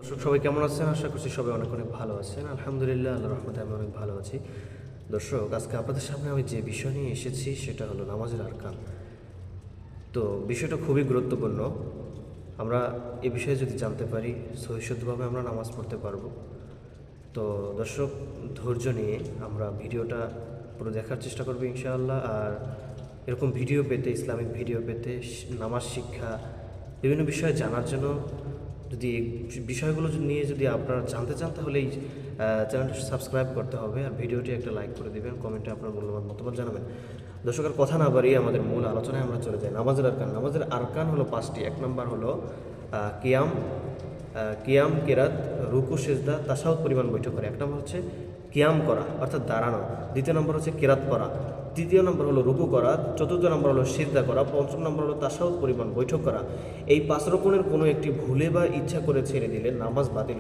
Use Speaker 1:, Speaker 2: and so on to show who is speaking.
Speaker 1: দর্শক সবাই কেমন আছেন? আশা করছি সবাই অনেক অনেক ভালো আছেন। আলহামদুলিল্লাহ, আল্লাহর রহমতে আমি অনেক ভালো আছি। দর্শক, আজকে আপনাদের সামনে আমি যে বিষয় নিয়ে এসেছি সেটা হলো নামাজের আরকান। তো বিষয়টা খুবই গুরুত্বপূর্ণ। আমরা এ বিষয়ে যদি জানতে পারি, সহিষ্ণুভাবে আমরা নামাজ পড়তে পারবো। তো দর্শক, ধৈর্য নিয়ে আমরা ভিডিওটা পুরো দেখার চেষ্টা করবো ইনশাআল্লাহ। আর এরকম ভিডিও পেতে, ইসলামিক ভিডিও পেতে, নামাজ শিক্ষা, বিভিন্ন বিষয়ে জানার জন্য যদি এই বিষয়গুলো নিয়ে যদি আপনারা জানতে চান, তাহলে এই চ্যানেলটা সাবস্ক্রাইব করতে হবে আর ভিডিওটি একটা লাইক করে দিবেন, কমেন্টে আপনার মূল্যবান মতামত জানাবেন। দর্শক, আর কথা না বাড়িয়ে আমাদের মূল আলোচনায় আমরা চলে যাই। নামাজের আরকান। নামাজের আরকান হলো 5টি। 1 নম্বর হলো কিয়াম, কেরাত, রুকু, সেজদা, তাশাহুদ পরিমাণ বৈঠক করা। 1 নম্বর হচ্ছে কিয়াম করা অর্থাৎ দাঁড়ানো। 2য় নম্বর হচ্ছে কেরাত পড়া। 3য় নম্বর হলো রুকু করা। 4র্থ নম্বর হলো সিজদা করা। 5ম নম্বর হলো তাশাহুদ পরিমাণ বৈঠক করা। এই 5 রকমের কোনো একটি ভুলে বা ইচ্ছা করে ছেড়ে দিলে নামাজ বাতিল।